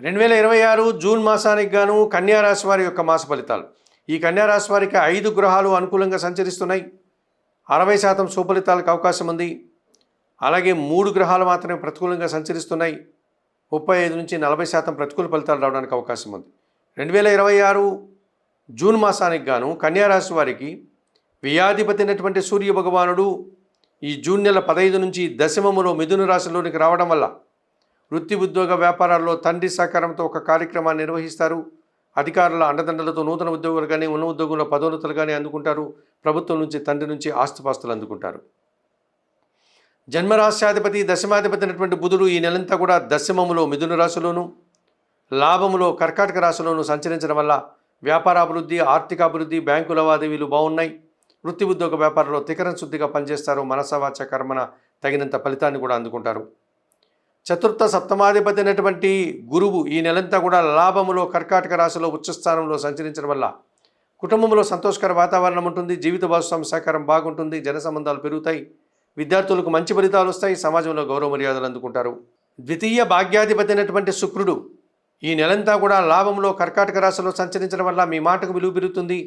2026 June మాసానికి గాను కన్యా రాశి వారి యొక్క మాస ఫలితాలు. ఈ కన్యా రాశి వారికి 5 గ్రహాలు అనుకూలంగా సంచరిస్తున్నాయి. 60% సుఫలితాలకు అవకాశం ఉంది. అలాగే 3 గ్రహాలు మాత్రమే ప్రతికూలంగా సంచరిస్తున్నాయి. 35 నుంచి 40% ప్రతికూల ఫలితాలు రావడానికి అవకాశం ఉంది. 2026 జూన్ మాసానికి గాను కన్యా రాశి వారికి వ్యయాధిపతి అయినటువంటి సూర్య భగవానుడు ఈ జూన్ నెల 15 నుంచి దశమములో మిథున రాశిలోనికి రావడం వల్ల వృత్తి ఉద్యోగ వ్యాపారాల్లో తండ్రి సహకారంతో ఒక కార్యక్రమాన్ని నిర్వహిస్తారు. అధికారుల అండదండలతో నూతన ఉద్యోగులు కానీ ఉన్న ఉద్యోగుల పదోన్నతులు కానీ అందుకుంటారు. ప్రభుత్వం నుంచి తండ్రి నుంచి ఆస్తిపాస్తులు అందుకుంటారు. జన్మరాశ్యాధిపతి దశమాధిపతి అయినటువంటి బుధుడు ఈ నెలంతా కూడా దశమములో మిథున రాశిలోను లాభములో కర్కాటక రాశిలోను సంచరించడం వల్ల వ్యాపారాభివృద్ధి, ఆర్థిక అభివృద్ధి, బ్యాంకు లావాదేవీలు బాగున్నాయి. వృత్తి ఉద్యోగ వ్యాపారంలో తికరం శుద్ధిగా పనిచేస్తారు. మనసవాచ కర్మన తగినంత ఫలితాన్ని కూడా అందుకుంటారు. చతుర్థ సప్తమాధిపతి అయినటువంటి గురువు ఈ నెలంతా కూడా లాభములో కర్కాటక రాశిలో ఉచ్చస్థానంలో సంచరించడం వల్ల కుటుంబంలో సంతోషకర వాతావరణం ఉంటుంది. జీవిత భాగస్వామి సహకారం బాగుంటుంది. జన సంబంధాలు పెరుగుతాయి. విద్యార్థులకు మంచి ఫలితాలు వస్తాయి. సమాజంలో గౌరవ మర్యాదలు అందుకుంటారు. ద్వితీయ భాగ్యాధిపతి అయినటువంటి శుక్రుడు ఈ నెలంతా కూడా లాభంలో కర్కాటక రాశిలో సంచరించడం వల్ల మీ మాటకు విలువ పెరుగుతుంది.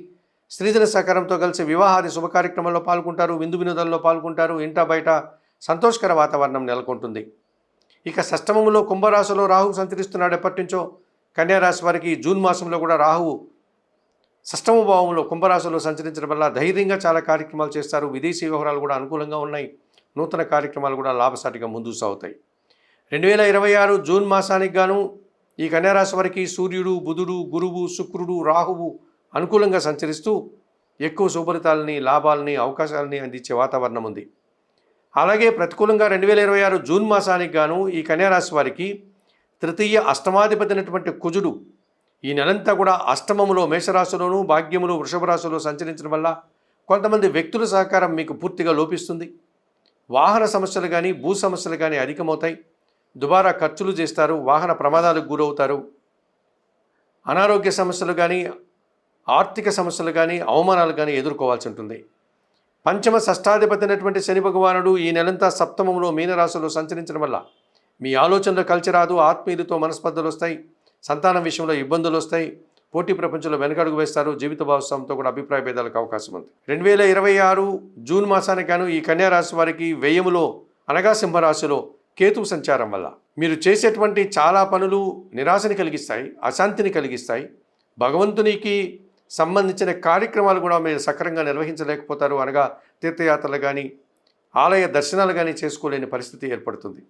స్త్రీజన సహకారంతో కలిసి వివాహాది శుభ కార్యక్రమంలో పాల్గొంటారు. విందు వినోదాల్లో పాల్గొంటారు. ఇంట బయట సంతోషకర వాతావరణం నెలకొంటుంది. ఇక షష్టమములో కుంభరాశిలో రాహువు సంచరిస్తున్నాడు. ఎప్పటి నుంచో కన్యా రాశి వారికి జూన్ మాసంలో కూడా రాహువు షష్టమ భావంలో కుంభరాశిలో సంచరించడం వల్ల ధైర్యంగా చాలా కార్యక్రమాలు చేస్తారు. విదేశీ వ్యవహారాలు కూడా అనుకూలంగా ఉన్నాయి. నూతన కార్యక్రమాలు కూడా లాభసాటిగా ముందుకు సాగుతాయి. 2026 జూన్ మాసానికి గాను ఈ కన్యా రాశి వారికి సూర్యుడు, బుధుడు, గురువు, శుక్రుడు, రాహువు అనుకూలంగా సంచరిస్తూ ఎక్కువ శుభఫలితాలని, లాభాలని, అవకాశాలని అందించే వాతావరణం ఉంది. అలాగే ప్రతికూలంగా 2026 జూన్ మాసానికి గాను ఈ కన్యా రాశి వారికి తృతీయ అష్టమాధిపతి అయినటువంటి కుజుడు ఈ నెలంతా కూడా అష్టమములో మేషరాశిలోను, భాగ్యములో వృషభ రాశిలో సంచరించడం వల్ల కొంతమంది వ్యక్తుల సహకారం మీకు పూర్తిగా లోపిస్తుంది. వాహన సమస్యలు కానీ భూ సమస్యలు కానీ అధికమవుతాయి. దుబారా ఖర్చులు చేస్తారు. వాహన ప్రమాదాలకు గురవుతారు. అనారోగ్య సమస్యలు కానీ ఆర్థిక సమస్యలు కానీ అవమానాలు కానీ ఎదుర్కోవాల్సి ఉంటుంది. పంచమ షష్టాధిపతి అయినటువంటి శని భగవానుడు ఈ నెలంతా సప్తమంలో మీనరాశిలో సంచరించడం వల్ల మీ ఆలోచనలు కలిసి రాదు. ఆత్మీయులతో మనస్పర్ధలు వస్తాయి. సంతానం విషయంలో ఇబ్బందులు వస్తాయి. పోటీ ప్రపంచంలో వెనకడుగు వేస్తారు. జీవిత భాగస్వామితో కూడా అభిప్రాయ భేదాలకు అవకాశం ఉంది. 2026 జూన్ మాసానికి గాను ఈ కన్యా రాశి వారికి వ్యయములో అనగా సింహరాశిలో కేతువు సంచారం వల్ల మీరు చేసేటువంటి చాలా పనులు నిరాశని కలిగిస్తాయి, అశాంతిని కలిగిస్తాయి. భగవంతునికి సంబంధించిన కార్యక్రమాలు కూడా మీరు సక్రమంగా నిర్వహించలేకపోతారు. అనగా తీర్థయాత్రలు కానీ ఆలయ దర్శనాలు కానీ చేసుకోలేని పరిస్థితి ఏర్పడుతుంది.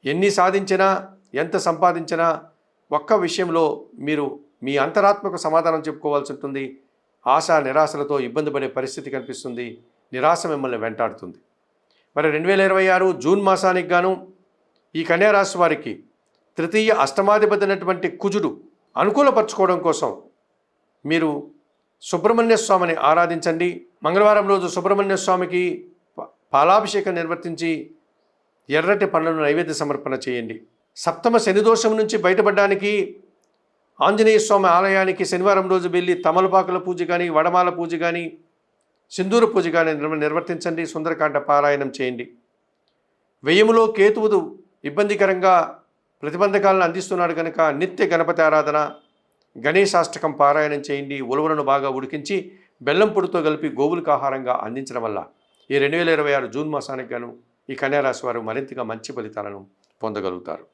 ఎన్ని సాధించినా ఎంత సంపాదించినా ఒక్క విషయంలో మీరు మీ అంతరాత్మకు సమాధానం చెప్పుకోవాల్సి ఉంటుంది. ఆశ నిరాశలతో ఇబ్బంది పడే పరిస్థితి కనిపిస్తుంది. నిరాశ మిమ్మల్ని వెంటాడుతుంది. మరి 2026 జూన్ మాసానికి గాను ఈ కన్యా రాశి వారికి తృతీయ అష్టమాధిపతి అయినటువంటి కుజుడు అనుకూలపరచుకోవడం కోసం మీరు సుబ్రహ్మణ్య స్వామిని ఆరాధించండి. మంగళవారం రోజు సుబ్రహ్మణ్య స్వామికి పాలాభిషేకం నిర్వర్తించి ఎర్రటి పండ్లను నైవేద్య సమర్పణ చేయండి. సప్తమ శనిదోషం నుంచి బయటపడడానికి ఆంజనేయ స్వామి ఆలయానికి శనివారం రోజు వెళ్ళి తమలపాకుల పూజ కానీ, వడమాల పూజ కానీ, సింధూర పూజ కానీ నిర్వర్తించండి. సుందరకాండ పారాయణం చేయండి. వ్యయములో కేతువుడు ఇబ్బందికరంగా ప్రతిబంధకాలను అందిస్తున్నాడు కనుక నిత్య గణపతి ఆరాధన, గణేశాష్టకం పారాయణం చేయండి. ఉలవలను బాగా ఉడికించి బెల్లం పొడితో కలిపి గోవులకు ఆహారంగా అందించడం వల్ల ఈ 2026 జూన్ మాసానికి గాను ఈ కన్యా రాశి వారు మరింతగా మంచి ఫలితాలను పొందగలుగుతారు.